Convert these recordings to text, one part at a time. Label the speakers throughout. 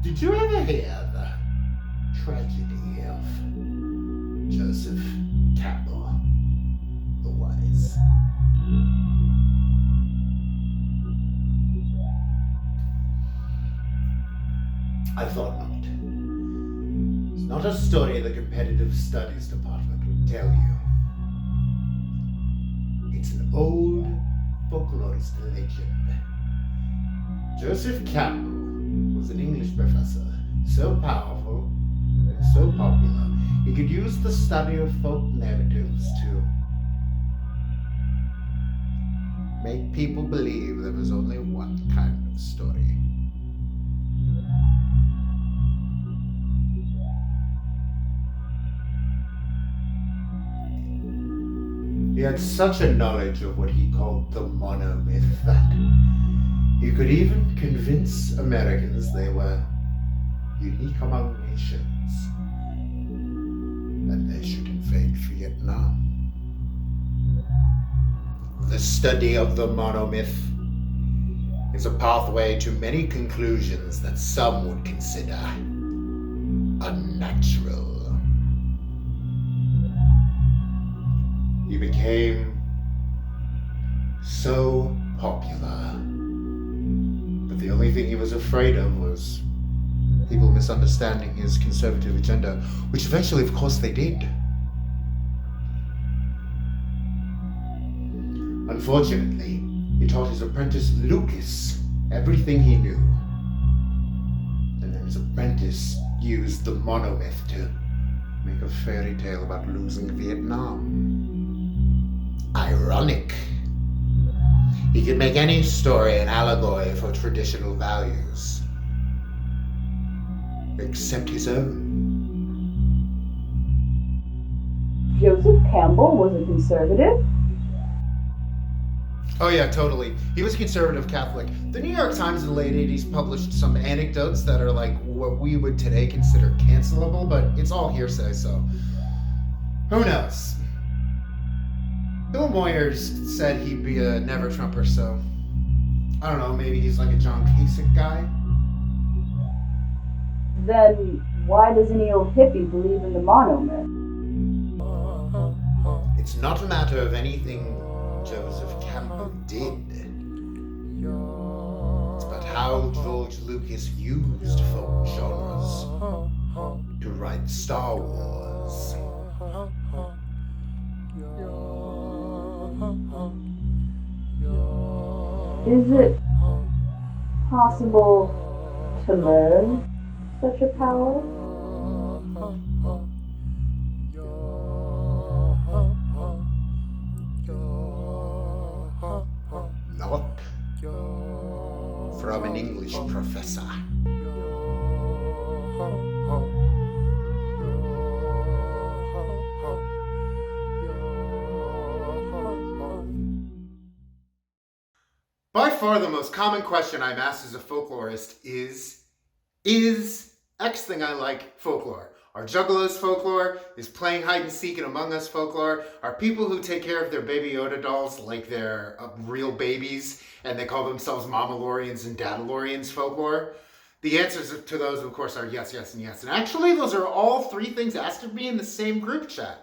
Speaker 1: Did you ever hear the tragedy of Joseph Campbell, the Wise? I thought not. It's not a story the competitive studies department would tell you. It's an old folklorist legend. Joseph Campbell was an English professor, so powerful and so popular, he could use the study of folk narratives to make people believe there was only one kind of story. He had such a knowledge of what he called the monomyth that he could even convince Americans they were unique among nations, that they should invade Vietnam. The study of the monomyth is a pathway to many conclusions that some would consider unnatural. He became so popular, but the only thing he was afraid of was people misunderstanding his conservative agenda, which eventually, of course, they did. Unfortunately, he taught his apprentice Lucas everything he knew, and then his apprentice used the monomyth to make a fairy tale about losing Vietnam. Ironic. He could make any story an allegory for traditional values, except his own.
Speaker 2: Joseph Campbell was a conservative?
Speaker 1: Oh yeah, totally. He was a conservative Catholic. The New York Times in the late 80s published some anecdotes that are like what we would today consider cancelable, but it's all hearsay, so who knows? Bill Moyers said he'd be a never-Trumper, so I don't know, maybe he's like a John Kasich guy?
Speaker 2: Then why does any old hippie believe in the monomyth?
Speaker 1: It's not a matter of anything Joseph Campbell did. It's about how George Lucas used folk genres to write Star Wars.
Speaker 2: Is it possible to learn such a power?
Speaker 1: Not from an English professor. By far the most common question I'm asked as a folklorist is X thing I like folklore? Are juggalos folklore? Is playing hide and seek and Among Us folklore? Are people who take care of their Baby Yoda dolls like they're real babies and they call themselves Mamalorians and Dadalorians folklore? The answers to those, of course, are yes, yes, and yes. And actually, those are all three things asked of me in the same group chat.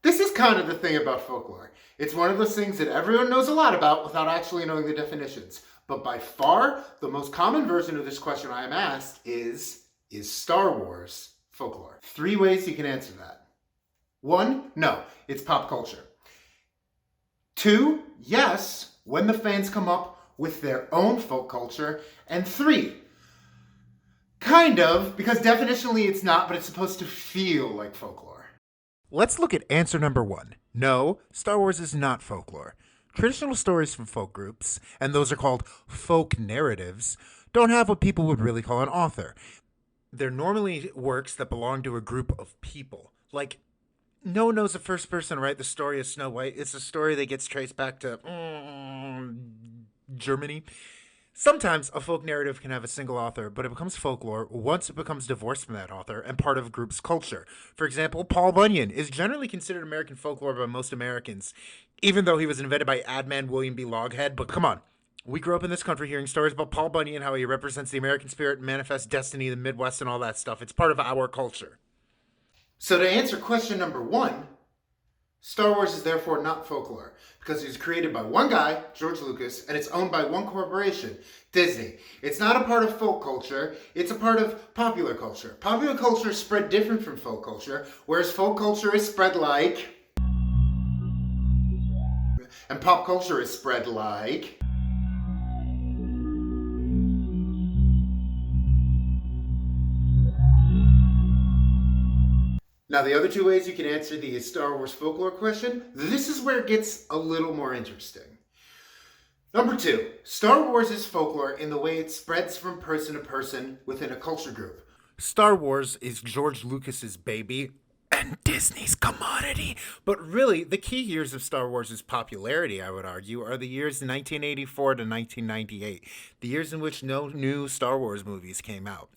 Speaker 1: This is kind of the thing about folklore. It's one of those things that everyone knows a lot about without actually knowing the definitions. But by far, the most common version of this question I am asked is Star Wars folklore? 3 ways you can answer that. 1, no, it's pop culture. 2, yes, when the fans come up with their own folk culture. And 3, kind of, because definitionally it's not, but it's supposed to feel like folklore.
Speaker 3: Let's look at answer number 1. No, Star Wars is not folklore. Traditional stories from folk groups, and those are called folk narratives, don't have what people would really call an author. They're normally works that belong to a group of people. Like, no one knows the first person to write the story of Snow White. It's a story that gets traced back to Germany. Sometimes a folk narrative can have a single author, but it becomes folklore once it becomes divorced from that author and part of a group's culture. For example, Paul Bunyan is generally considered American folklore by most Americans, even though he was invented by Adman William B. Loghead. But come on, We grew up in this country hearing stories about Paul Bunyan and how he represents the American spirit and manifests destiny in the Midwest and all that stuff. It's part of our culture.
Speaker 1: So to answer question number 1, Star Wars is therefore not folklore because it was created by one guy, George Lucas, and it's owned by one corporation, Disney. It's not a part of folk culture, it's a part of popular culture. Popular culture is spread different from folk culture, whereas folk culture is spread like... and pop culture is spread like... Now, the other 2 ways you can answer the Star Wars folklore question, this is where it gets a little more interesting. Number 2, Star Wars is folklore in the way it spreads from person to person within a culture group.
Speaker 3: Star Wars is George Lucas's baby and Disney's commodity. But really, the key years of Star Wars' popularity, I would argue, are the years 1984 to 1998, the years in which no new Star Wars movies came out.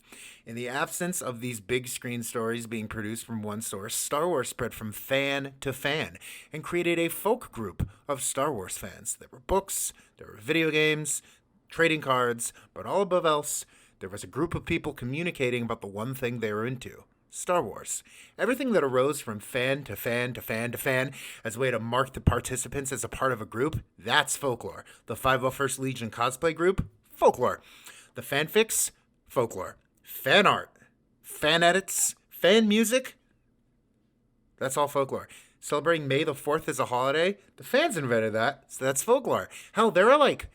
Speaker 3: In the absence of these big screen stories being produced from one source, Star Wars spread from fan to fan and created a folk group of Star Wars fans. There were books, there were video games, trading cards, but all above else, there was a group of people communicating about the one thing they were into. Star Wars. Everything that arose from fan to fan to fan to fan as a way to mark the participants as a part of a group, that's folklore. The 501st Legion cosplay group, folklore. The fanfics, folklore. Fan art, fan edits, fan music, that's all folklore. Celebrating May the 4th as a holiday, the fans invented that, so that's folklore. Hell, there are like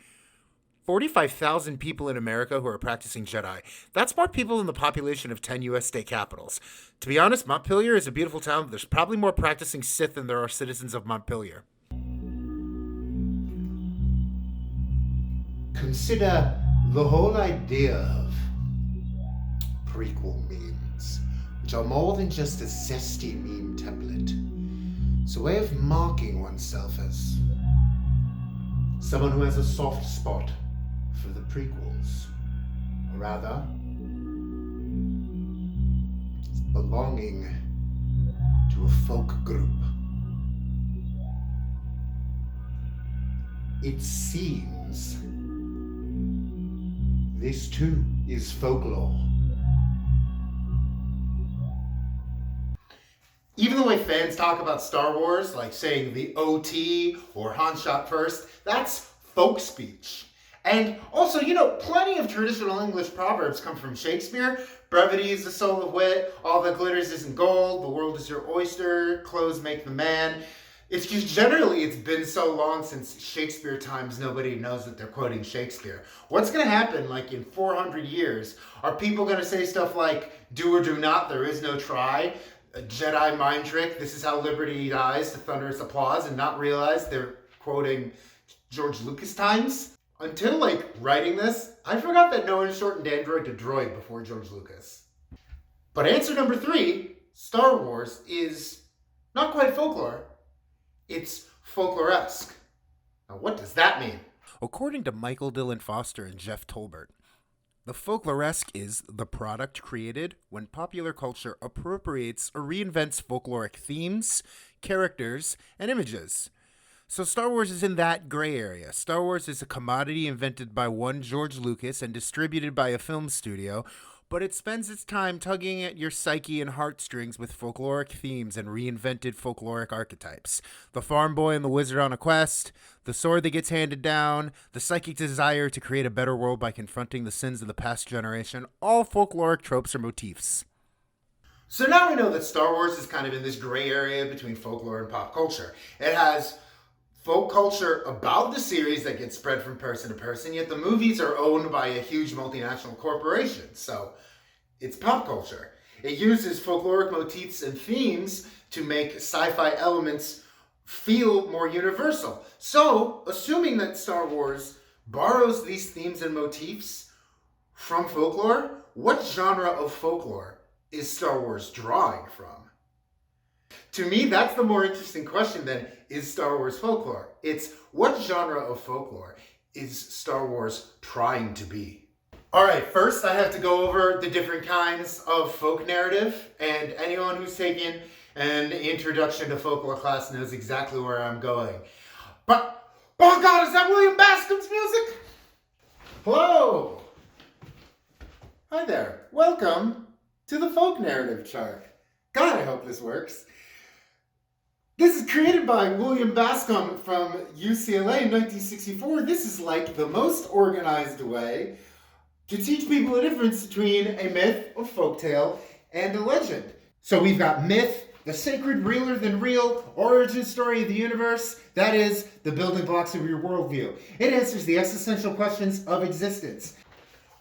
Speaker 3: 45,000 people in America who are practicing Jedi. That's more people than the population of 10 U.S. state capitals. To be honest, Montpelier is a beautiful town, but there's probably more practicing Sith than there are citizens of Montpelier.
Speaker 1: Consider the whole idea of prequel memes, which are more than just a zesty meme template. It's a way of marking oneself as someone who has a soft spot for the prequels, or rather, belonging to a folk group. It seems this too is folklore. Even the way fans talk about Star Wars, like saying the OT or Han shot first, that's folk speech. And also, plenty of traditional English proverbs come from Shakespeare. Brevity is the soul of wit, all that glitters isn't gold, the world is your oyster, clothes make the man. It's just generally, it's been so long since Shakespeare times, nobody knows that they're quoting Shakespeare. What's going to happen, like in 400 years? Are people going to say stuff like, do or do not, there is no try? A Jedi mind trick, this is how liberty dies, to thunderous applause, and not realize they're quoting George Lucas times? Until writing this, I forgot that no one shortened Android to droid before George Lucas. But answer number 3, Star Wars is not quite folklore, it's folklore-esque. Now what does that mean?
Speaker 3: According to Michael Dylan Foster and Jeff Tolbert, the folkloresque is the product created when popular culture appropriates or reinvents folkloric themes, characters, and images. So Star Wars is in that gray area. Star Wars is a commodity invented by one George Lucas and distributed by a film studio, but it spends its time tugging at your psyche and heartstrings with folkloric themes and reinvented folkloric archetypes. The farm boy and the wizard on a quest, the sword that gets handed down, the psychic desire to create a better world by confronting the sins of the past generation, all folkloric tropes or motifs.
Speaker 1: So now we know that Star Wars is kind of in this gray area between folklore and pop culture. It has folk culture about the series that gets spread from person to person, yet the movies are owned by a huge multinational corporation, so it's pop culture. It uses folkloric motifs and themes to make sci-fi elements feel more universal. So, assuming that Star Wars borrows these themes and motifs from folklore, what genre of folklore is Star Wars drawing from? To me, that's the more interesting question than, is Star Wars folklore? It's, what genre of folklore is Star Wars trying to be? Alright, first I have to go over the different kinds of folk narrative, and anyone who's taken an introduction to folklore class knows exactly where I'm going. But, oh God, is that William Bascom's music? Hello! Hi there. Welcome to the Folk Narrative Chart. God, I hope this works. This is created by William Bascom from UCLA in 1964. This is like the most organized way to teach people the difference between a myth, a folktale, and a legend. So we've got myth, the sacred, realer than real, origin story of the universe. That is the building blocks of your worldview. It answers the existential questions of existence.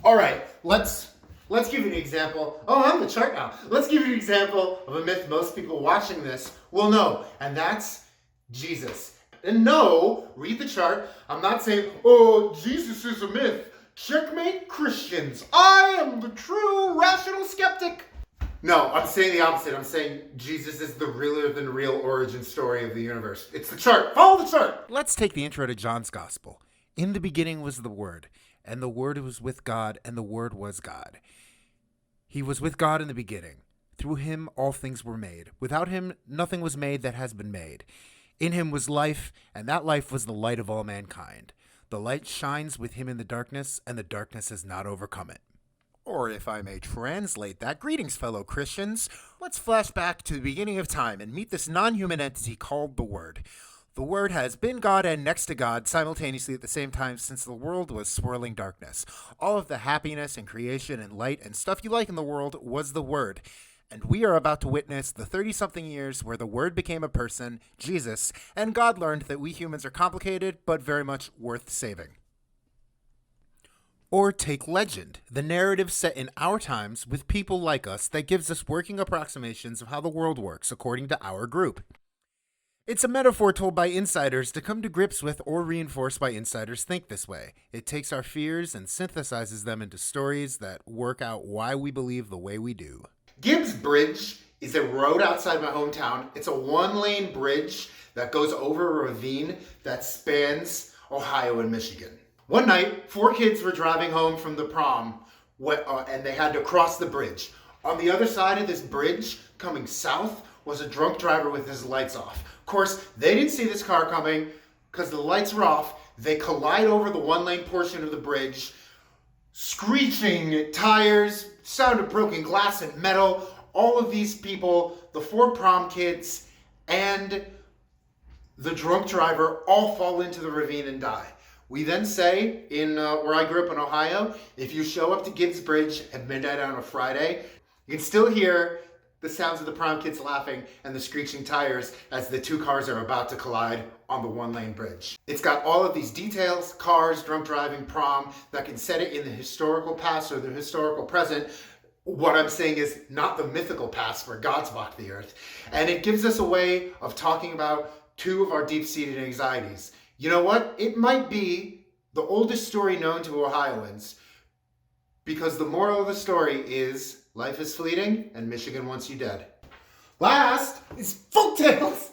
Speaker 1: All right, let's give you an example. Oh, I'm the chart now. Let's give you an example of a myth most people watching this will know, and that's Jesus. And no, read the chart. I'm not saying, oh, Jesus is a myth. Checkmate Christians. I am the true rational skeptic. No, I'm saying the opposite. I'm saying Jesus is the realer than real origin story of the universe. It's the chart. Follow the chart.
Speaker 3: Let's take the intro to John's Gospel. In the beginning was the Word, and the Word was with God, and the Word was God. He was with God in the beginning. Through him all things were made. Without him nothing was made that has been made. In him was life, and that life was the light of all mankind. The light shines with him in the darkness, and the darkness has not overcome it. Or if I may translate that, greetings, fellow Christians. Let's flash back to the beginning of time and meet this non-human entity called the Word. The Word has been God and next to God simultaneously at the same time since the world was swirling darkness. All of the happiness and creation and light and stuff you like in the world was the Word. And we are about to witness the 30-something years where the Word became a person, Jesus, and God learned that we humans are complicated but very much worth saving. Or take legend, the narrative set in our times with people like us that gives us working approximations of how the world works according to our group. It's a metaphor told by insiders to come to grips with or reinforced by insiders think this way. It takes our fears and synthesizes them into stories that work out why we believe the way we do.
Speaker 1: Gibbs Bridge is a road outside my hometown. It's a one-lane bridge that goes over a ravine that spans Ohio and Michigan. One night, 4 kids were driving home from the prom, and they had to cross the bridge. On the other side of this bridge, coming south, was a drunk driver with his lights off. Of course, they didn't see this car coming because the lights were off. They collide over the one-lane portion of the bridge, screeching tires, sound of broken glass and metal. All of these people, the 4 prom kids and the drunk driver, all fall into the ravine and die. We then say, in where I grew up in Ohio, if you show up to Gibbs Bridge at midnight on a Friday, you can still hear the sounds of the prom kids laughing and the screeching tires as the 2 cars are about to collide on the one-lane bridge. It's got all of these details, cars, drunk driving, prom, that can set it in the historical past or the historical present. What I'm saying is not the mythical past where God's walked the earth. And it gives us a way of talking about 2 of our deep-seated anxieties. You know what? It might be the oldest story known to Ohioans because the moral of the story is life is fleeting and Michigan wants you dead. Last is folktales.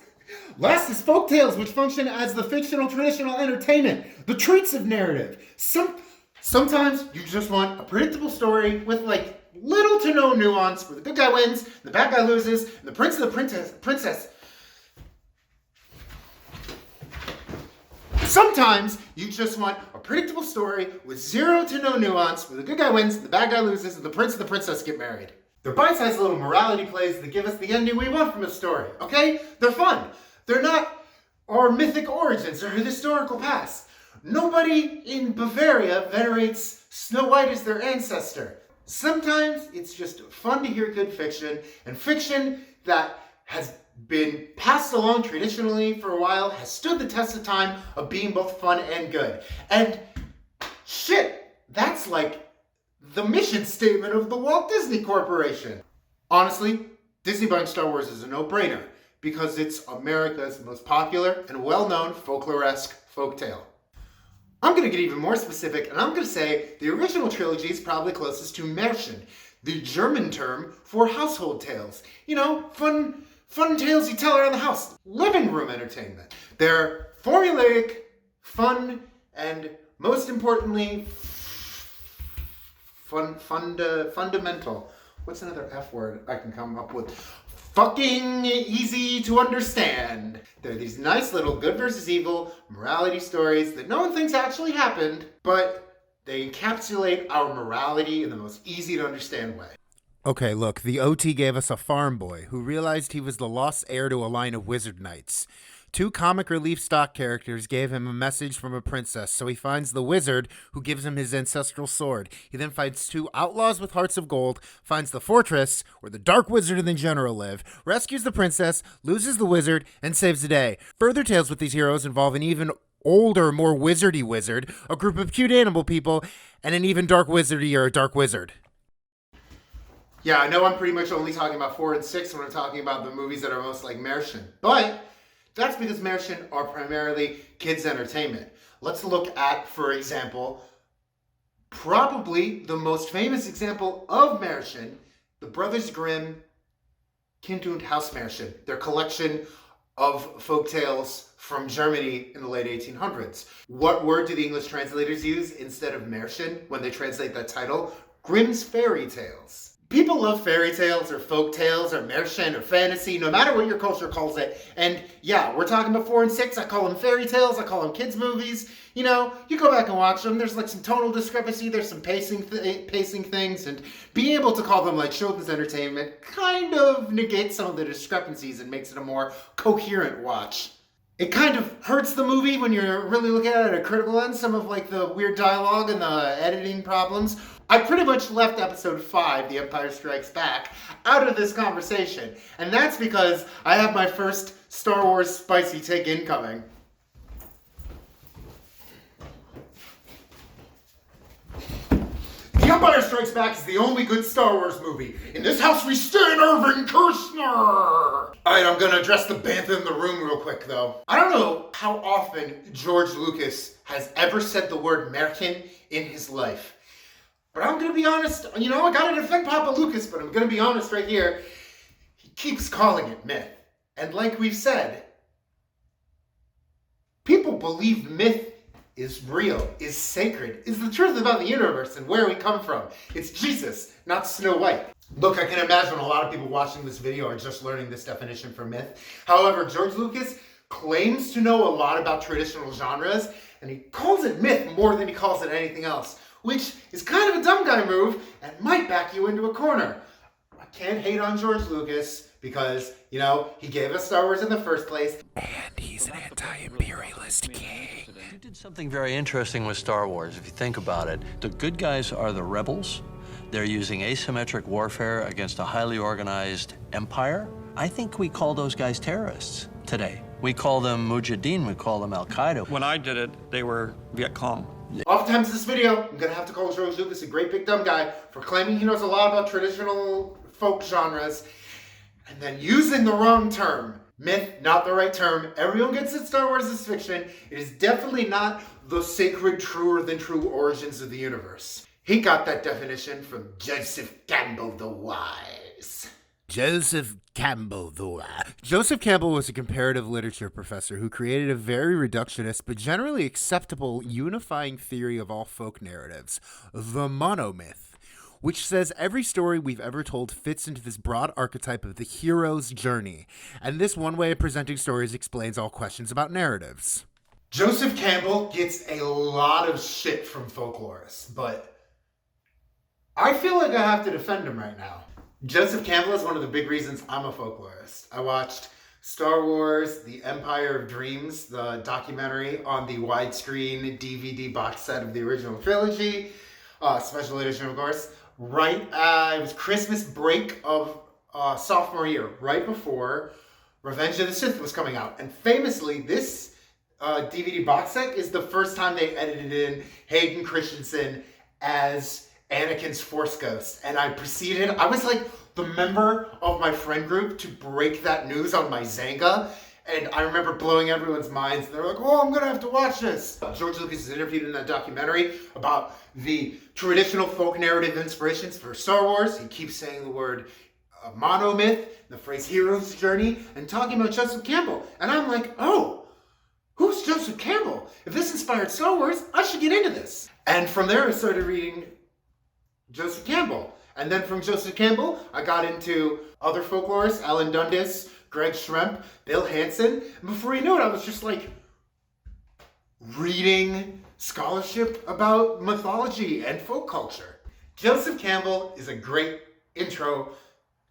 Speaker 1: Last is folktales, which function as the fictional traditional entertainment, the treats of narrative. Sometimes you just want a predictable story with like little to no nuance where the good guy wins, the bad guy loses, and the prince and the princess. Sometimes you just want a predictable story with 0 to no nuance where the good guy wins, the bad guy loses, and the prince and the princess get married. They're bite-sized little morality plays that give us the ending we want from a story, okay? They're fun. They're not our mythic origins or historical past. Nobody in Bavaria venerates Snow White as their ancestor. Sometimes it's just fun to hear good fiction, and fiction that has been passed along traditionally for a while, has stood the test of time of being both fun and good. And shit, that's like the mission statement of the Walt Disney Corporation. Honestly, Disney buying Star Wars is a no-brainer because it's America's most popular and well-known folklore-esque folktale. I'm going to get even more specific, and I'm going to say the original trilogy is probably closest to Märchen, the German term for household tales. You know, fun tales you tell around the house. Living room entertainment. They're formulaic, fun, and most importantly, fundamental. What's another F word I can come up with? Fucking easy to understand. They're these nice little good versus evil morality stories that no one thinks actually happened, but They encapsulate our morality in the most easy to understand way.
Speaker 3: Okay, look, the OT gave us a farm boy who realized he was the lost heir to a line of wizard knights. 2 comic relief stock characters gave him a message from a princess, so he finds the wizard, who gives him his ancestral sword. He then fights 2 outlaws with hearts of gold, finds the fortress, where the dark wizard and the general live, rescues the princess, loses the wizard, and saves the day. Further tales with these heroes involve an even older, more wizardy wizard, a group of cute animal people, and an even dark wizardy or a dark wizard.
Speaker 1: Yeah, I know I'm pretty much only talking about 4 and 6 when I'm talking about the movies that are most like Märchen. But that's because Märchen are primarily kids' entertainment. Let's look at, for example, probably the most famous example of Märchen, the Brothers Grimm Kind und Hausmärchen, their collection of folk tales from Germany in the late 1800s. What word do the English translators use instead of Märchen when they translate that title? Grimm's fairy tales. People love fairy tales or folk tales or Märchen or fantasy, no matter what your culture calls it. And yeah, we're talking about 4 and 6. I call them fairy tales. I call them kids' movies. You know, you go back and watch them. There's like some tonal discrepancy. There's some pacing things. And being able to call them like children's entertainment kind of negates some of the discrepancies and makes it a more coherent watch. It kind of hurts the movie when you're really looking at it at a critical lens, some of like the weird dialogue and the editing problems. I pretty much left episode 5, The Empire Strikes Back, out of this conversation. And that's because I have my first Star Wars spicy take incoming. The Empire Strikes Back is the only good Star Wars movie. In this house we stand Irving Kershner! Alright, I'm gonna address the bantha in the room real quick though. I don't know how often George Lucas has ever said the word Märchen in his life. But I'm gonna be honest, I gotta defend Papa Lucas, but I'm gonna be honest right here. He keeps calling it myth. And like we've said, people believe myth is real, is sacred, is the truth about the universe and where we come from. It's Jesus, not Snow White. Look, I can imagine a lot of people watching this video are just learning this definition for myth. However, George Lucas claims to know a lot about traditional genres, and he calls it myth more than he calls it anything else, which is kind of a dumb guy move and might back you into a corner. I can't hate on George Lucas because, he gave us Star Wars in the first place.
Speaker 3: And he's an anti-imperialist king.
Speaker 4: You did something very interesting with Star Wars, if you think about it. The good guys are the rebels. They're using asymmetric warfare against a highly organized empire. I think we call those guys terrorists today. We call them Mujahideen, we call them Al-Qaeda.
Speaker 5: When I did it, they were Viet Cong.
Speaker 1: Oftentimes in this video, I'm gonna have to call George Lucas a great big dumb guy for claiming he knows a lot about traditional folk genres and then using the wrong term. Myth, not the right term. Everyone gets it, Star Wars is fiction. It is definitely not the sacred, truer than true origins of the universe. He got that definition from Joseph Campbell the Wise.
Speaker 3: Joseph Campbell the Wise. Joseph Campbell was a comparative literature professor who created a very reductionist but generally acceptable unifying theory of all folk narratives, the monomyth, which says every story we've ever told fits into this broad archetype of the hero's journey, and this one way of presenting stories explains all questions about narratives.
Speaker 1: Joseph Campbell gets a lot of shit from folklorists, but I feel like I have to defend him right now. Joseph Campbell is one of the big reasons I'm a folklorist. I watched Star Wars, The Empire of Dreams, the documentary on the widescreen DVD box set of the original trilogy, special edition of course, it was Christmas break of sophomore year, right before Revenge of the Sith was coming out. And famously, this DVD box set is the first time they edited in Hayden Christensen as Anakin's Force Ghost. And I was like the member of my friend group to break that news on my Zanga. And I remember blowing everyone's minds. They're like, oh, I'm going to have to watch this. George Lucas is interviewed in that documentary about the traditional folk narrative inspirations for Star Wars. He keeps saying the word monomyth, the phrase hero's journey, and talking about Joseph Campbell. And I'm like, oh, who's Joseph Campbell? If this inspired Star Wars, I should get into this. And from there, I started reading Joseph Campbell. And then from Joseph Campbell, I got into other folklorists, Alan Dundas, Greg Schremp, Bill Hansen. And before you knew it, I was just like reading scholarship about mythology and folk culture. Joseph Campbell is a great intro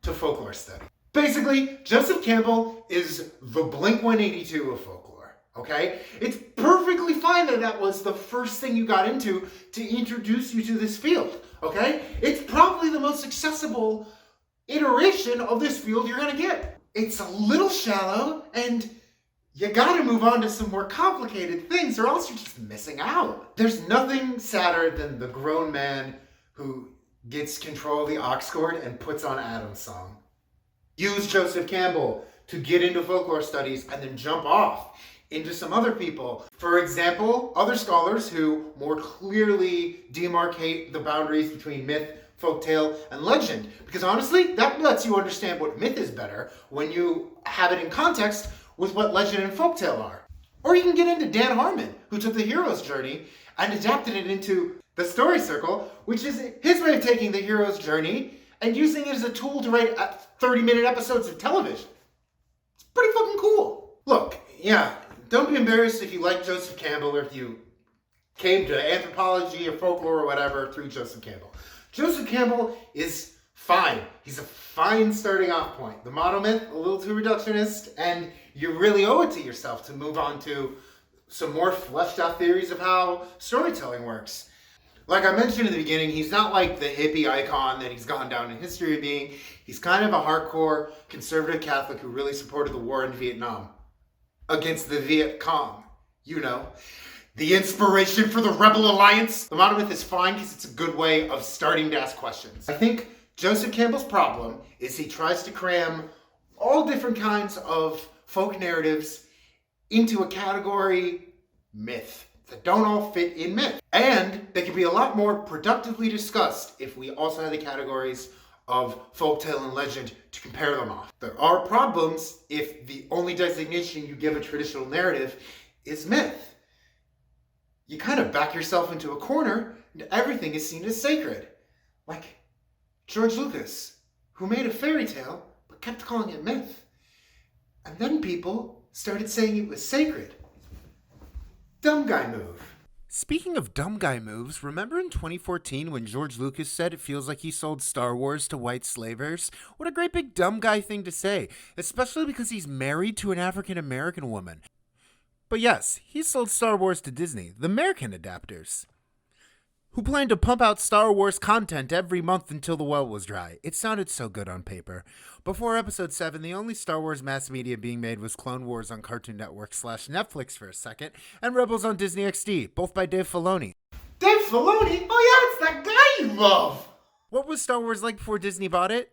Speaker 1: to folklore study. Basically, Joseph Campbell is the Blink-182 of folklore, okay? It's perfectly fine that that was the first thing you got into to introduce you to this field, okay? It's probably the most accessible iteration of this field you're gonna get. It's a little shallow, and you gotta move on to some more complicated things or else you're just missing out. There's nothing sadder than the grown man who gets control of the aux chord and puts on Adam's song. Use Joseph Campbell to get into folklore studies and then jump off into some other people. For example, other scholars who more clearly demarcate the boundaries between myth, folktale, and legend. Because honestly, that lets you understand what myth is better when you have it in context with what legend and folktale are. Or you can get into Dan Harmon, who took the hero's journey and adapted it into the story circle, which is his way of taking the hero's journey and using it as a tool to write 30-minute episodes of television. It's pretty fucking cool. Look, yeah, don't be embarrassed if you like Joseph Campbell or if you came to anthropology or folklore or whatever through Joseph Campbell. Joseph Campbell is fine. He's a fine starting off point. The monomyth, a little too reductionist, and you really owe it to yourself to move on to some more fleshed out theories of how storytelling works. Like I mentioned in the beginning, he's not like the hippie icon that he's gone down in history of being. He's kind of a hardcore conservative Catholic who really supported the war in Vietnam against the Viet Cong. You know, the inspiration for the Rebel Alliance. The monomyth is fine because it's a good way of starting to ask questions. I think Joseph Campbell's problem is he tries to cram all different kinds of folk narratives into a category myth that don't all fit in myth. And they can be a lot more productively discussed if we also have the categories of folktale and legend to compare them off. There are problems if the only designation you give a traditional narrative is myth. You kind of back yourself into a corner and everything is seen as sacred. Like George Lucas, who made a fairy tale but kept calling it myth. And then people started saying it was sacred. Dumb guy move.
Speaker 3: Speaking of dumb guy moves, remember in 2014 when George Lucas said it feels like he sold Star Wars to white slavers? What a great big dumb guy thing to say, especially because he's married to an African American woman. But yes, he sold Star Wars to Disney, the American adapters, who planned to pump out Star Wars content every month until the well was dry. It sounded so good on paper. Before Episode 7, the only Star Wars mass media being made was Clone Wars on Cartoon Network / Netflix for a second, and Rebels on Disney XD, both by Dave Filoni.
Speaker 1: Dave Filoni? Oh yeah, it's that guy you love!
Speaker 3: What was Star Wars like before Disney bought it?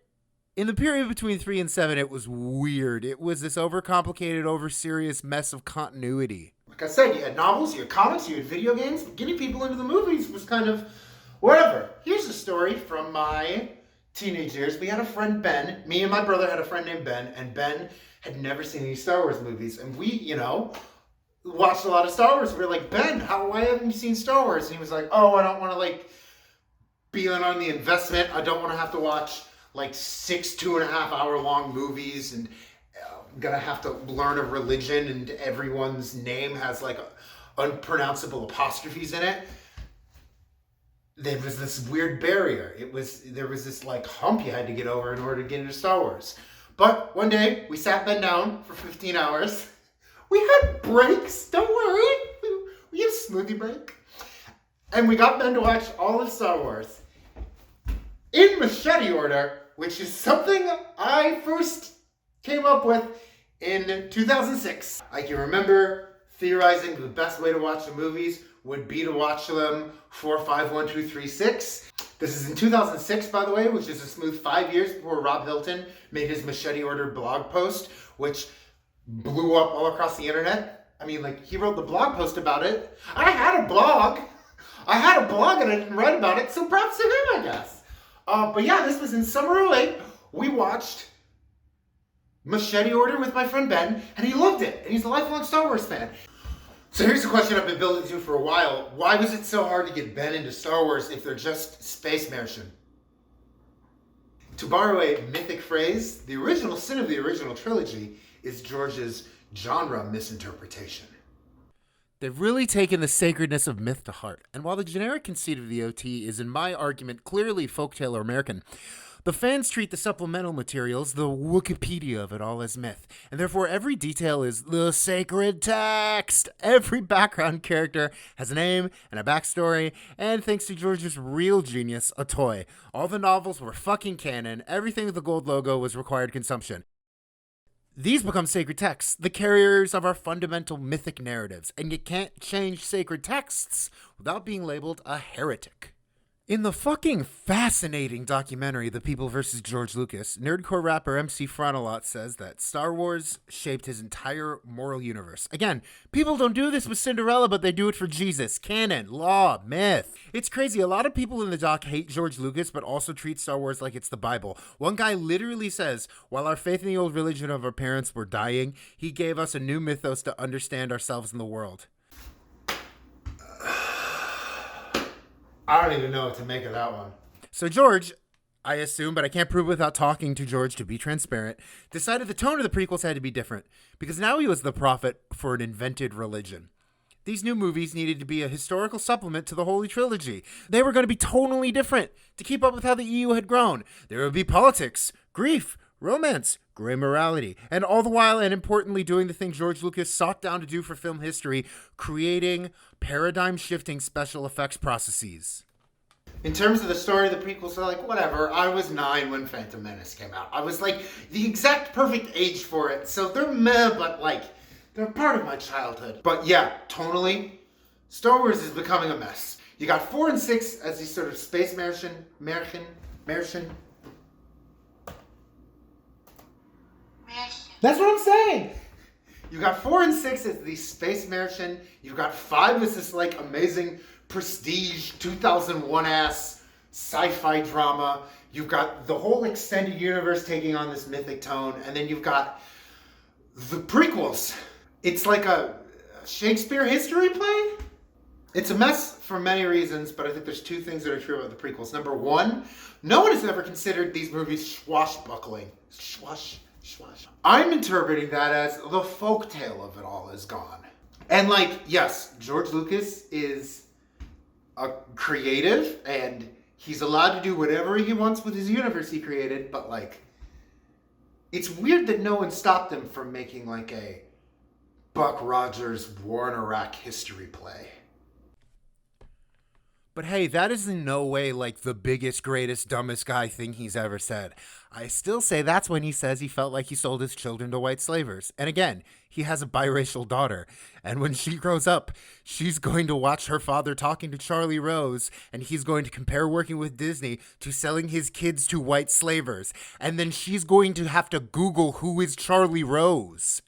Speaker 3: In the period between 3 and 7, it was weird. It was this overcomplicated, over-serious mess of continuity.
Speaker 1: Like I said, you had novels, you had comics, you had video games. Getting people into the movies was kind of whatever. Here's a story from my teenage years. We had a friend, Ben. Me and my brother had a friend named Ben, and Ben had never seen any Star Wars movies. And we, watched a lot of Star Wars. We were like, Ben, why haven't you seen Star Wars? And he was like, oh, I don't want to, be in on the investment. I don't want to have to watch, 6 2.5-hour long movies, and I'm gonna have to learn a religion and everyone's name has unpronounceable apostrophes in it. There was this weird barrier. There was this hump you had to get over in order to get into Star Wars. But one day we sat Ben down for 15 hours. We had breaks, don't worry. We had a smoothie break. And we got Ben to watch all of Star Wars in machete order, which is something I first came up with in 2006. I can remember theorizing the best way to watch the movies would be to watch them 4, 5, 1, 2, 3, 6. This is in 2006, by the way, which is a smooth 5 years before Rob Hilton made his machete order blog post, which blew up all across the internet. I mean, he wrote the blog post about it. I had a blog and I didn't write about it, so props to him, I guess. But yeah, this was in summer of 2008. We watched Machete Order with my friend Ben, and he loved it, and he's a lifelong Star Wars fan. So here's a question I've been building to for a while. Why was it so hard to get Ben into Star Wars if they're just space Märchen? To borrow a mythic phrase, the original sin of the original trilogy is George's genre misinterpretation.
Speaker 3: They've really taken the sacredness of myth to heart, and while the generic conceit of the OT is, in my argument, clearly folktale or American, the fans treat the supplemental materials, the Wikipedia of it all, as myth, and therefore every detail is the sacred text. Every background character has a name and a backstory, and thanks to George's real genius, a toy. All the novels were fucking canon, everything with the gold logo was required consumption. These become sacred texts, the carriers of our fundamental mythic narratives, and you can't change sacred texts without being labeled a heretic. In the fucking fascinating documentary, The People vs. George Lucas, nerdcore rapper MC Frontalot says that Star Wars shaped his entire moral universe. Again, people don't do this with Cinderella, but they do it for Jesus. Canon, law, myth. It's crazy. A lot of people in the doc hate George Lucas, but also treat Star Wars like it's the Bible. One guy literally says, while our faith in the old religion of our parents were dying, he gave us a new mythos to understand ourselves in the world.
Speaker 1: I don't even know what to make of that one.
Speaker 3: So George, I assume, but I can't prove without talking to George to be transparent, decided the tone of the prequels had to be different, because now he was the prophet for an invented religion. These new movies needed to be a historical supplement to the Holy Trilogy. They were going to be tonally different to keep up with how the EU had grown. There would be politics, grief, romance, gray morality, and all the while, and importantly, doing the thing George Lucas sought down to do for film history, creating paradigm-shifting special effects processes.
Speaker 1: In terms of the story, the prequels are like, whatever. I was 9 when Phantom Menace came out. I was like the exact perfect age for it. So they're meh, but like, they're part of my childhood. But yeah, tonally, Star Wars is becoming a mess. You got 4 and 6 as these sort of space Märchen. That's what I'm saying. You got 4 and 6 as the space Märchen. You've got 5 as this like amazing prestige 2001-ass sci-fi drama. You've got the whole extended universe taking on this mythic tone. And then you've got the prequels. It's like a Shakespeare history play. It's a mess for many reasons, but I think there's 2 things that are true about the prequels. Number 1, no one has ever considered these movies swashbuckling. I'm interpreting that as the folktale of it all is gone. And like, yes, George Lucas is a creative and he's allowed to do whatever he wants with his universe he created, but like, it's weird that no one stopped him from making like a Buck Rogers War in Iraq history play.
Speaker 3: But hey, that is in no way like the biggest, greatest, dumbest guy thing he's ever said. I still say that's when he says he felt like he sold his children to white slavers. And again, he has a biracial daughter. And when she grows up, she's going to watch her father talking to Charlie Rose, and he's going to compare working with Disney to selling his kids to white slavers. And then she's going to have to Google who is Charlie Rose.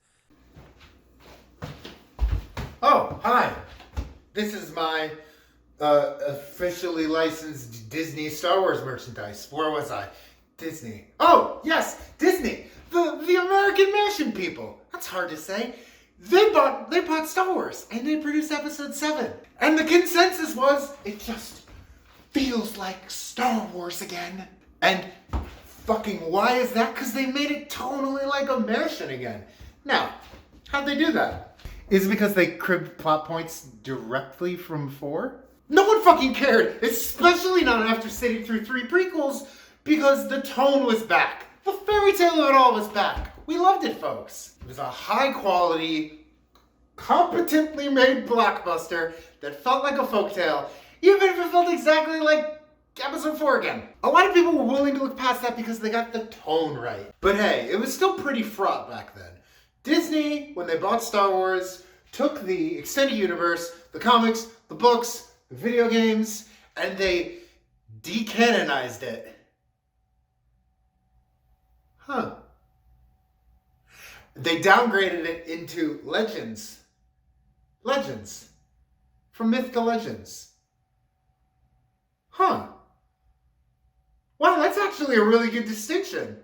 Speaker 1: Oh, hi. This is my officially licensed Disney Star Wars merchandise. Where was I? Disney. Oh, yes, Disney. The American Märchen people. That's hard to say. They bought Star Wars and they produced episode 7. And the consensus was, it just feels like Star Wars again. And fucking why is that? Because they made it tonally like a Märchen again. Now, how'd they do that? Is it because they cribbed plot points directly from 4? No one fucking cared, especially not after sitting through 3 prequels, because the tone was back. The fairy tale of it all was back. We loved it, folks. It was a high quality, competently made blockbuster that felt like a folktale, even if it felt exactly like episode 4 again. A lot of people were willing to look past that because they got the tone right. But hey, it was still pretty fraught back then. Disney, when they bought Star Wars, took the extended universe, the comics, the books, the video games, and they decanonized it. Huh. They downgraded it into legends. Legends. From mythical legends. Huh. Wow, that's actually a really good distinction.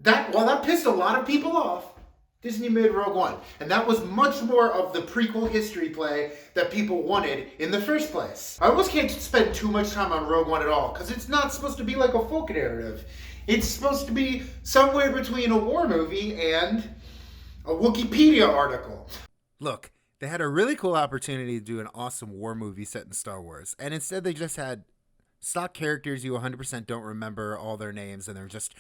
Speaker 1: That pissed a lot of people off. Disney made Rogue One, and that was much more of the prequel history play that people wanted in the first place. I almost can't spend too much time on Rogue One at all, because it's not supposed to be like a folk narrative. It's supposed to be somewhere between a war movie and a Wikipedia article.
Speaker 3: Look, They had a really cool opportunity to do an awesome war movie set in Star Wars, and instead they just had stock characters you 100% don't remember all their names, and they're just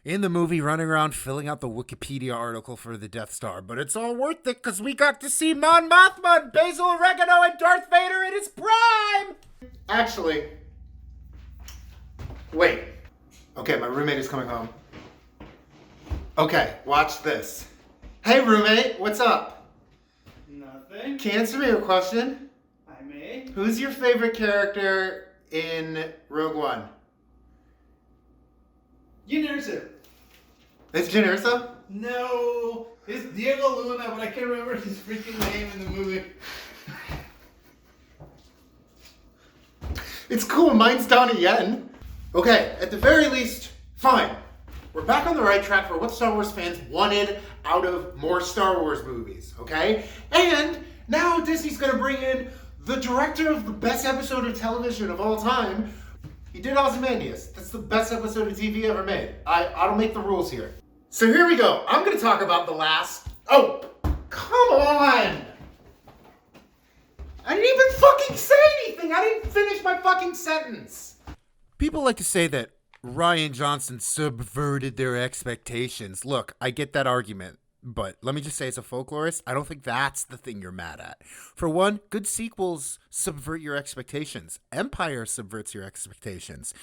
Speaker 3: in the movie running around filling out the Wikipedia article for the Death Star. But it's all worth it because we got to see Mon Mothma and Basil Oregano and Darth Vader in his prime!
Speaker 1: Actually, wait. Okay, my roommate is coming home. Okay, watch this. Hey roommate, what's up?
Speaker 6: Nothing.
Speaker 1: Can you answer me a question?
Speaker 6: I may.
Speaker 1: Who's your favorite character in Rogue One?
Speaker 6: Jyn Erso.
Speaker 1: It's Jyn Erso?
Speaker 6: No, it's Diego Luna, but I can't remember his freaking name in the movie.
Speaker 1: It's cool, mine's Donnie Yen. Okay, at the very least, fine. We're back on the right track for what Star Wars fans wanted out of more Star Wars movies, okay? And now Disney's gonna bring in the director of the best episode of television of all time. He did Ozymandias. That's the best episode of TV ever made. I don't make the rules here. So here we go. I'm gonna talk about the last... Oh, come on! I didn't even fucking say anything! I didn't finish my fucking sentence!
Speaker 3: People like to say that Rian Johnson subverted their expectations. Look, I get that argument, but let me just say as a folklorist, I don't think that's the thing you're mad at. For one, good sequels subvert your expectations. Empire subverts your expectations.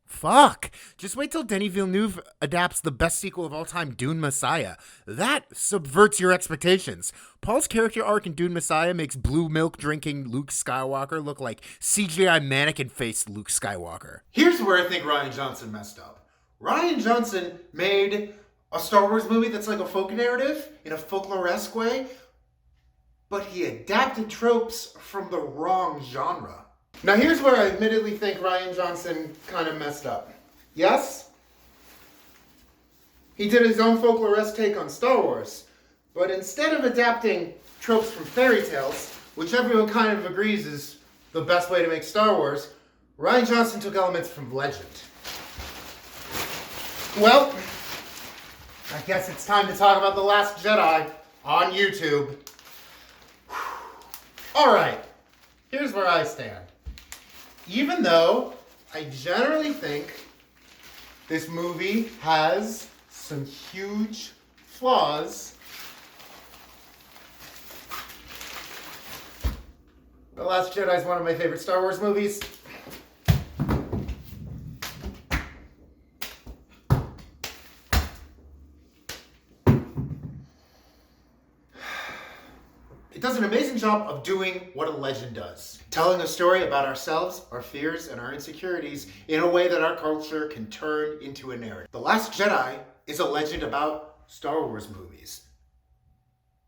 Speaker 3: Fuck! Just wait till Denis Villeneuve adapts the best sequel of all time, Dune Messiah. That subverts your expectations. Paul's character arc in Dune Messiah makes blue milk drinking Luke Skywalker look like CGI mannequin-faced Luke Skywalker.
Speaker 1: Here's where I think Rian Johnson messed up. Rian Johnson made a Star Wars movie that's like a folk narrative in a folklore-esque way, but he adapted tropes from the wrong genre. Now here's where I admittedly think Rian Johnson kind of messed up. Yes? He did his own folklore-esque take on Star Wars, but instead of adapting tropes from fairy tales, which everyone kind of agrees is the best way to make Star Wars, Rian Johnson took elements from legend. Well, I guess it's time to talk about The Last Jedi on YouTube. Alright, here's where I stand. Even though I generally think this movie has some huge flaws, The Last Jedi is one of my favorite Star Wars movies. It does an amazing job of doing what a legend does. Telling a story about ourselves, our fears, and our insecurities in a way that our culture can turn into a narrative. The Last Jedi is a legend about Star Wars movies.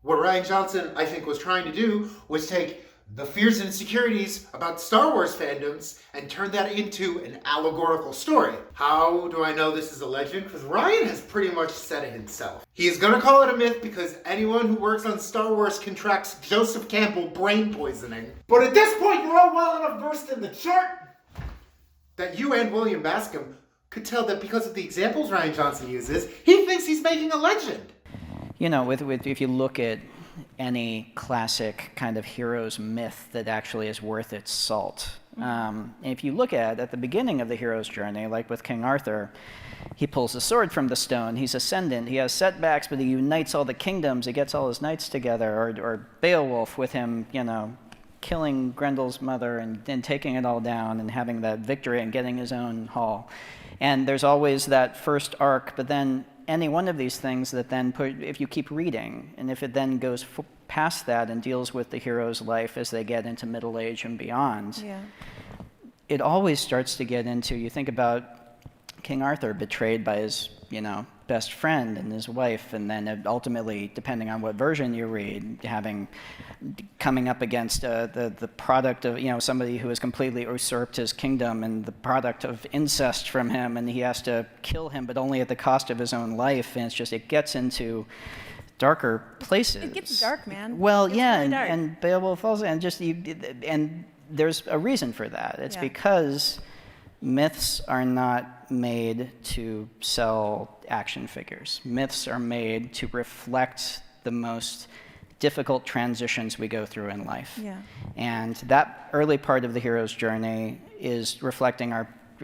Speaker 1: What Rian Johnson, I think, was trying to do was take the fears and insecurities about Star Wars fandoms and turn that into an allegorical story. How do I know this is a legend? Because Rian has pretty much said it himself. He is gonna call it a myth because anyone who works on Star Wars contracts Joseph Campbell brain poisoning. But at this point, you're all well enough versed in the chart that you and William Bascom could tell that because of the examples Rian Johnson uses, he thinks he's making a legend.
Speaker 7: You know, with if you look at any classic kind of hero's myth that actually is worth its salt. If you look at the beginning of the hero's journey, like with King Arthur, he pulls the sword from the stone, he's ascendant, he has setbacks, but he unites all the kingdoms, he gets all his knights together, or Beowulf with him, you know, killing Grendel's mother and then taking it all down and having that victory and getting his own hall. And there's always that first arc, but then any one of these things that then if you keep reading, and if it then goes past that and deals with the hero's life as they get into middle age and beyond, it always starts to get into, you think about King Arthur betrayed by his, you know, best friend and his wife, and then ultimately, depending on what version you read, coming up against the product of, you know, somebody who has completely usurped his kingdom and the product of incest from him, and he has to kill him, but only at the cost of his own life. And it's just, it gets into darker places.
Speaker 8: It gets dark, man.
Speaker 7: Well, yeah,
Speaker 8: really dark.
Speaker 7: and Beowulf also, and there's a reason for that. It's because myths are not made to sell action figures. Myths are made to reflect the most difficult transitions we go through in life.
Speaker 8: Yeah.
Speaker 7: And that early part of the hero's journey is reflecting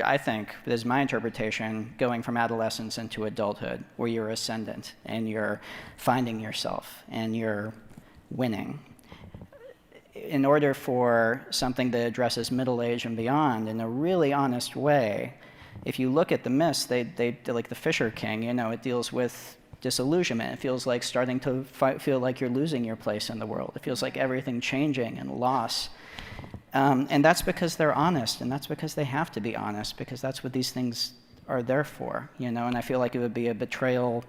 Speaker 7: I think, this is my interpretation, going from adolescence into adulthood, where you're ascendant and you're finding yourself and you're winning. In order for something that addresses middle age and beyond in a really honest way, if you look at the myths, they like the Fisher King, it deals with disillusionment. It feels like starting to feel like you're losing your place in the world. It feels like everything changing and loss. And that's because they're honest, and that's because they have to be honest, because that's what these things are there for, and I feel like it would be a betrayal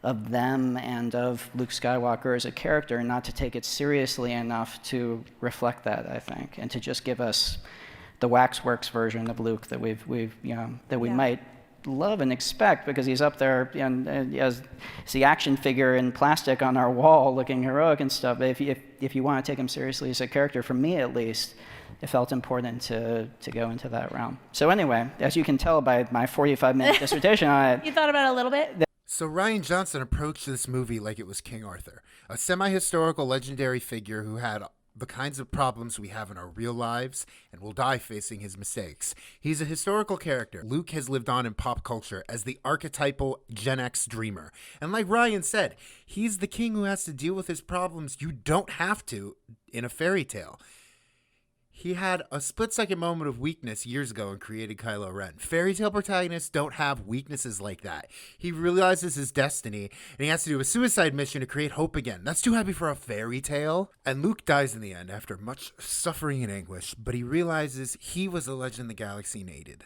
Speaker 7: of them and of Luke Skywalker as a character not to take it seriously enough to reflect that, I think, and to just give us the waxworks version of Luke that we might love and expect, because he's up there and as the action figure in plastic on our wall looking heroic and stuff. But if you want to take him seriously as a character, for me at least, it felt important to go into that realm. So anyway, as you can tell by my 45-minute dissertation on it.
Speaker 8: You thought about it a little bit?
Speaker 3: So Rian Johnson approached this movie like it was King Arthur, a semi-historical legendary figure who had the kinds of problems we have in our real lives and will die facing his mistakes. He's a historical character. Luke has lived on in pop culture as the archetypal Gen X dreamer. And like Ryan said, he's the king who has to deal with his problems you don't have to in a fairy tale. He had a split-second moment of weakness years ago and created Kylo Ren. Fairy tale protagonists don't have weaknesses like that. He realizes his destiny, and he has to do a suicide mission to create hope again. That's too heavy for a fairy tale. And Luke dies in the end after much suffering and anguish, but he realizes he was the legend the galaxy needed.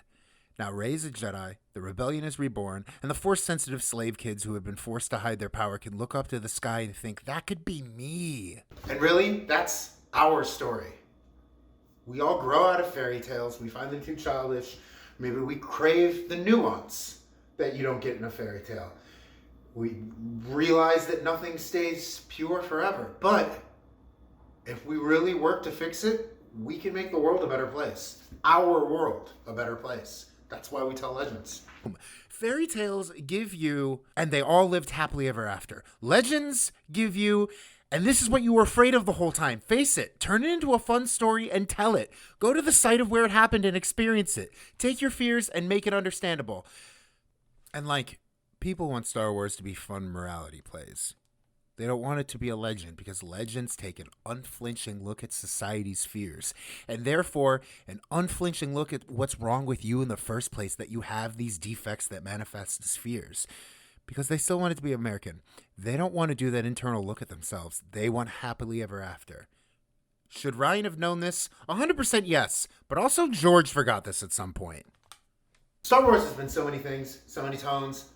Speaker 3: Now Rey's a Jedi, the rebellion is reborn, and the Force-sensitive slave kids who have been forced to hide their power can look up to the sky and think, that could be me.
Speaker 1: And really, that's our story. We all grow out of fairy tales. We find them too childish. Maybe we crave the nuance that you don't get in a fairy tale. We realize that nothing stays pure forever. But if we really work to fix it, we can make the world a better place. Our world a better place. That's why we tell legends.
Speaker 3: Fairy tales give you, and they all lived happily ever after. Legends give you, and this is what you were afraid of the whole time. Face it. Turn it into a fun story and tell it. Go to the site of where it happened and experience it. Take your fears and make it understandable. And people want Star Wars to be fun morality plays. They don't want it to be a legend because legends take an unflinching look at society's fears. And therefore, an unflinching look at what's wrong with you in the first place, that you have these defects that manifest as fears. Because they still want it to be American. They don't want to do that internal look at themselves. They want happily ever after. Should Ryan have known this? 100% yes. But also George forgot this at some point.
Speaker 1: Star Wars has been so many things, so many tones,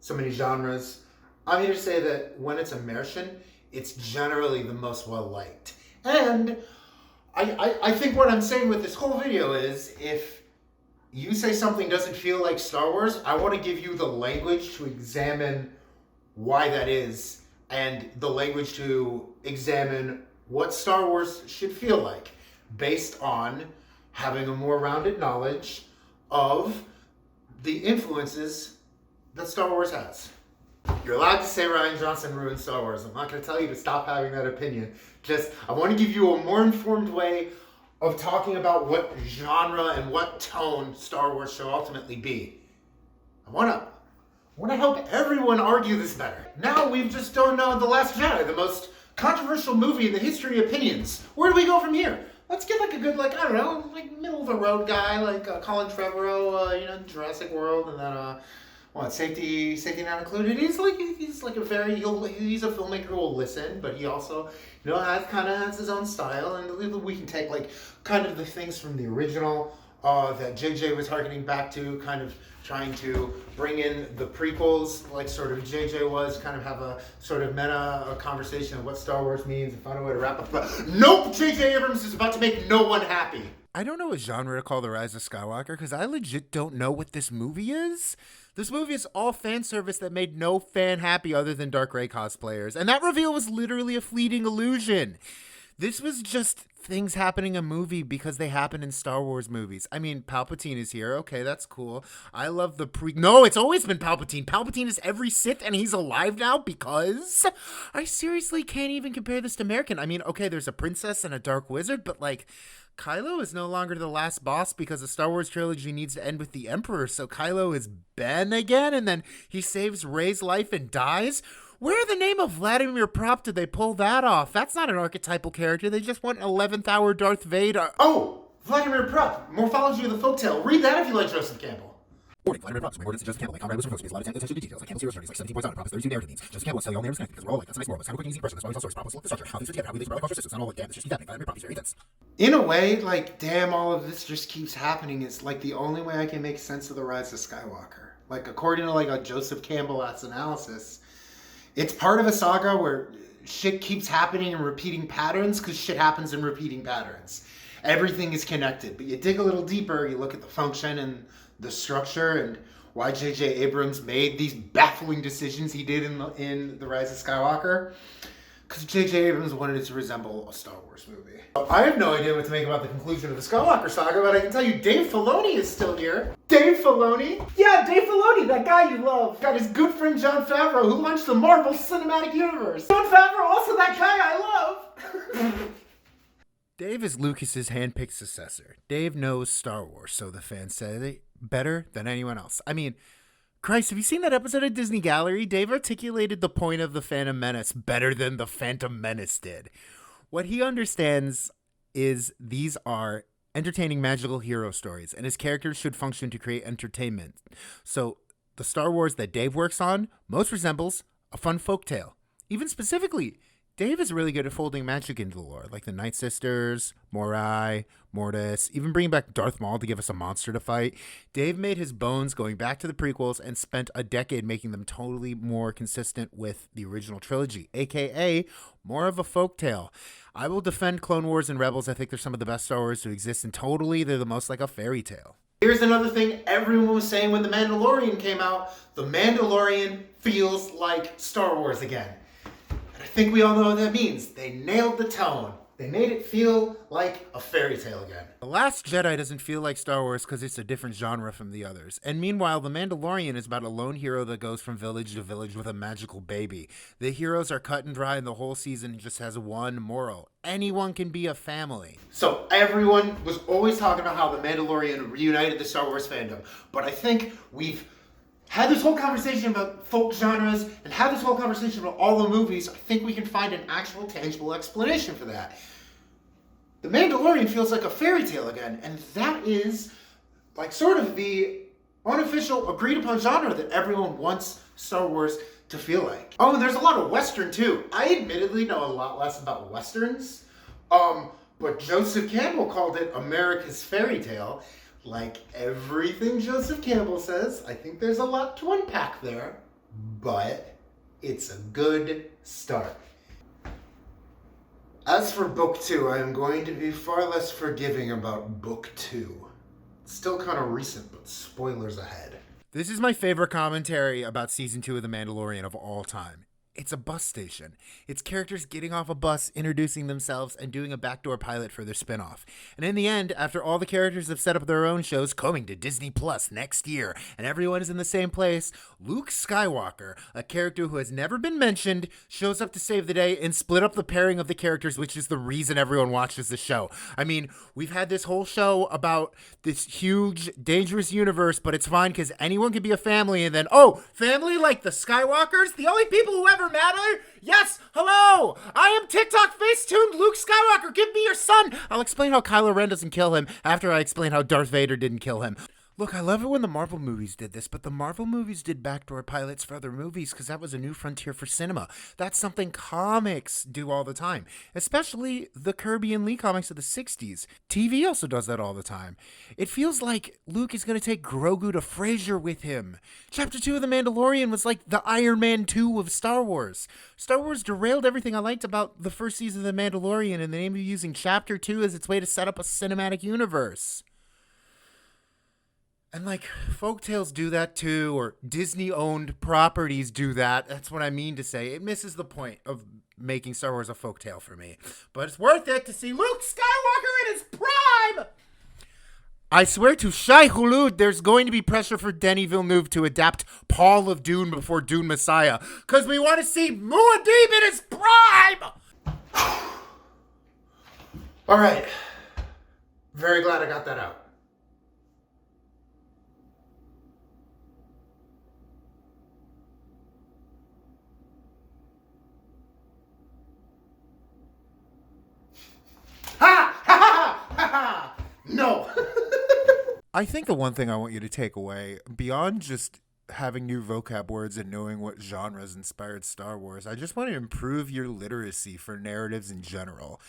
Speaker 1: so many genres. I'm here to say that when it's immersion, it's generally the most well-liked. And I think what I'm saying with this whole video is, if you say something doesn't feel like Star Wars, I want to give you the language to examine why that is, and the language to examine what Star Wars should feel like, based on having a more rounded knowledge of the influences that Star Wars has. You're allowed to say Rian Johnson ruined Star Wars. I'm not going to tell you to stop having that opinion. Just, I want to give you a more informed way of talking about what genre and what tone Star Wars should ultimately be. I want to help everyone argue this better. Now we've just done The Last Jedi, the most controversial movie in the history of opinions. Where do we go from here? Let's get a good, I don't know, middle of the road guy, Colin Trevorrow, Jurassic World, and then, safety not included. He's a filmmaker who will listen, but he also, has his own style, and we can take kind of the things from the original that JJ was harkening back to, kind of trying to bring in the prequels, sort of JJ was, kind of have a sort of meta conversation of what Star Wars means and find a way to wrap up. But nope, JJ Abrams is about to make no one happy.
Speaker 3: I don't know a genre to call The Rise of Skywalker because I legit don't know what this movie is. This movie is all fan service that made no fan happy other than Dark Rey cosplayers. And that reveal was literally a fleeting illusion. This was just things happening in a movie because they happen in Star Wars movies. I mean, Palpatine is here. Okay, that's cool. I love the No, it's always been Palpatine. Palpatine is every Sith and he's alive now because I seriously can't even compare this to American. I mean, okay, there's a princess and a dark wizard, but like Kylo is no longer the last boss because the Star Wars trilogy needs to end with the Emperor. So Kylo is Ben again and then he saves Rey's life and dies. Where in the name of Vladimir Prop did they pull that off? That's not an archetypal character. They just want 11th hour Darth Vader.
Speaker 1: Oh, Vladimir Prop, Morphology of the Folktale. Read that if you like Joseph Campbell.
Speaker 3: Warning, Vladimir Prop, words Joseph Campbell, like Conrad was supposed to be a lot of attention to details, like Campbell's hero stories, like 17 points out, Prop is 32 narrative needs. Joseph Campbell is telling all narratives connected because we're all like, that's a nice moral. It's kind of a quick and easy person. That's why we tell stories. Prop will select the structure, how things fit together, how we live our culture systems, not all like, damn, this just keeps happening. Vladimir Prop is very intense.
Speaker 1: In a way, like, damn, all of this just keeps happening is like the only way I can make sense of the rise of Skywalker. Like, according to like a Joseph Campbell's analysis, it's part of a saga where shit keeps happening in repeating patterns because shit happens in repeating patterns. Everything is connected, but you dig a little deeper, you look at the function and the structure and why J.J. Abrams made these baffling decisions he did in The Rise of Skywalker. Because J.J. Abrams wanted it to resemble a Star Wars movie. I have no idea what to make about the conclusion of the Skywalker saga, but I can tell you Dave Filoni is still here. Dave Filoni? Yeah, Dave Filoni, that guy you love. Got his good friend Jon Favreau, who launched the Marvel Cinematic Universe. Jon Favreau, also that guy I love.
Speaker 3: Dave is Lucas's handpicked successor. Dave knows Star Wars, so the fans say, better than anyone else. I mean, Christ, have you seen that episode of Disney Gallery? Dave articulated the point of the Phantom Menace better than the Phantom Menace did. What he understands is these are entertaining magical hero stories, and his characters should function to create entertainment. So the Star Wars that Dave works on most resembles a fun folktale. Even specifically, Dave is really good at folding magic into the lore, like the Night Sisters, Morai, Mortis, even bringing back Darth Maul to give us a monster to fight. Dave made his bones going back to the prequels and spent a decade making them totally more consistent with the original trilogy, aka more of a folktale. I will defend Clone Wars and Rebels. I think they're some of the best Star Wars to exist, and totally they're the most like a fairy tale.
Speaker 1: Here's another thing everyone was saying when The Mandalorian came out. The Mandalorian feels like Star Wars again. I think we all know what that means. They nailed the tone. They made it feel like a fairy tale again.
Speaker 3: The Last Jedi doesn't feel like Star Wars because it's a different genre from the others. And meanwhile, The Mandalorian is about a lone hero that goes from village to village with a magical baby. The heroes are cut and dry and the whole season just has one moral. Anyone can be a family.
Speaker 1: So everyone was always talking about how The Mandalorian reunited the Star Wars fandom. But I think we've had this whole conversation about folk genres and had this whole conversation about all the movies. I think we can find an actual tangible explanation for that. The Mandalorian feels like a fairy tale again, and that is like sort of the unofficial agreed upon genre that everyone wants Star Wars to feel like. Oh, and there's a lot of Western too. I admittedly know a lot less about Westerns, but Joseph Campbell called it America's fairy tale. Like everything Joseph Campbell says, I think there's a lot to unpack there, but it's a good start. As for Book 2, I am going to be far less forgiving about Book 2. It's still kind of recent, but spoilers ahead.
Speaker 3: This is my favorite commentary about Season 2 of The Mandalorian of all time. It's a bus station. It's characters getting off a bus, introducing themselves, and doing a backdoor pilot for their spinoff. And in the end, after all the characters have set up their own shows coming to Disney Plus next year, and everyone is in the same place, Luke Skywalker, a character who has never been mentioned, shows up to save the day and split up the pairing of the characters, which is the reason everyone watches the show. I mean, we've had this whole show about this huge, dangerous universe, but it's fine because anyone can be a family, and then, oh, family like the Skywalkers? The only people who ever matter? Yes, hello! I am TikTok face-tuned Luke Skywalker! Give me your son! I'll explain how Kylo Ren doesn't kill him after I explain how Darth Vader didn't kill him. Look, I love it when the Marvel movies did this, but the Marvel movies did backdoor pilots for other movies because that was a new frontier for cinema. That's something comics do all the time, especially the Kirby and Lee comics of the 60s. TV also does that all the time. It feels like Luke is going to take Grogu to Frasier with him. Chapter 2 of The Mandalorian was like the Iron Man 2 of Star Wars. Star Wars derailed everything I liked about the first season of The Mandalorian in the name of using Chapter 2 as its way to set up a cinematic universe. And like folktales do that too, or Disney-owned properties do that. That's what I mean to say. It misses the point of making Star Wars a folktale for me. But it's worth it to see Luke Skywalker in his prime! I swear to Shai Hulud, there's going to be pressure for Denis Villeneuve to adapt Paul of Dune before Dune Messiah, because we want to see Muad'Dib in his prime!
Speaker 1: All right. Very glad I got that out. Ha! Ha ha ha ha! No!
Speaker 3: I think the one thing I want you to take away, beyond just having new vocab words and knowing what genres inspired Star Wars, I just want to improve your literacy for narratives in general.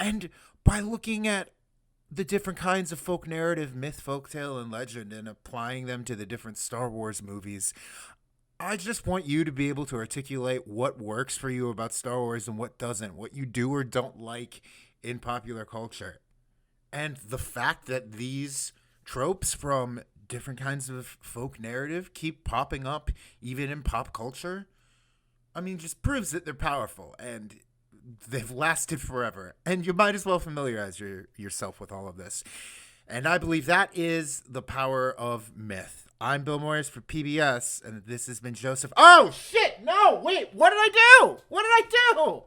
Speaker 3: And by looking at the different kinds of folk narrative, myth, folktale, and legend, and applying them to the different Star Wars movies, I just want you to be able to articulate what works for you about Star Wars and what doesn't, what you do or don't like in popular culture. And the fact that these tropes from different kinds of folk narrative keep popping up even in pop culture, I mean, just proves that they're powerful and they've lasted forever. And you might as well familiarize yourself with all of this. And I believe that is the power of myth. I'm Bill Morris for PBS, and this has been Joseph. Oh, shit! No! Wait, what did I do? What did I do?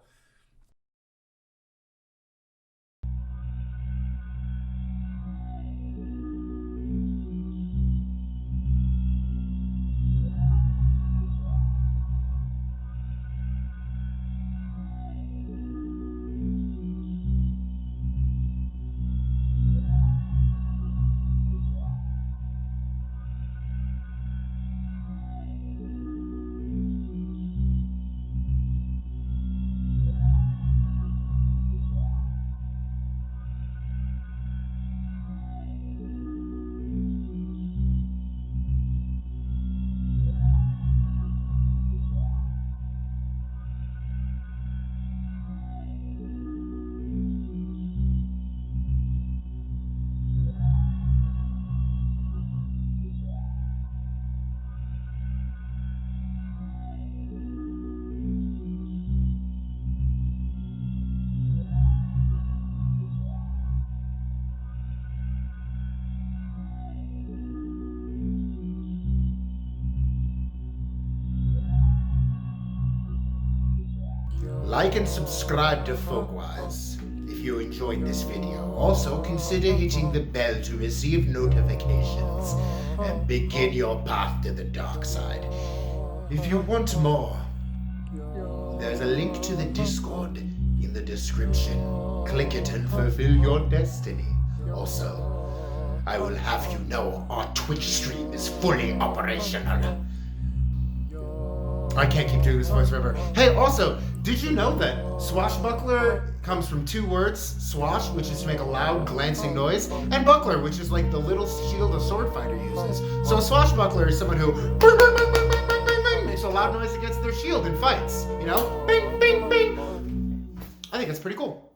Speaker 1: Like and subscribe to Folkwise if you enjoyed this video. Also, consider hitting the bell to receive notifications and begin your path to the dark side. If you want more, there's a link to the Discord in the description. Click it and fulfill your destiny. Also, I will have you know our Twitch stream is fully operational. I can't keep doing this voice forever. Hey, also, did you know that swashbuckler comes from two words? Swash, which is to make a loud, glancing noise, and buckler, which is like the little shield a sword fighter uses. So a swashbuckler is someone who bing, bing, bing, bing, bing, bing, bing, bing, makes a loud noise against their shield in fights. You know? Bing, bing, bing. I think that's pretty cool.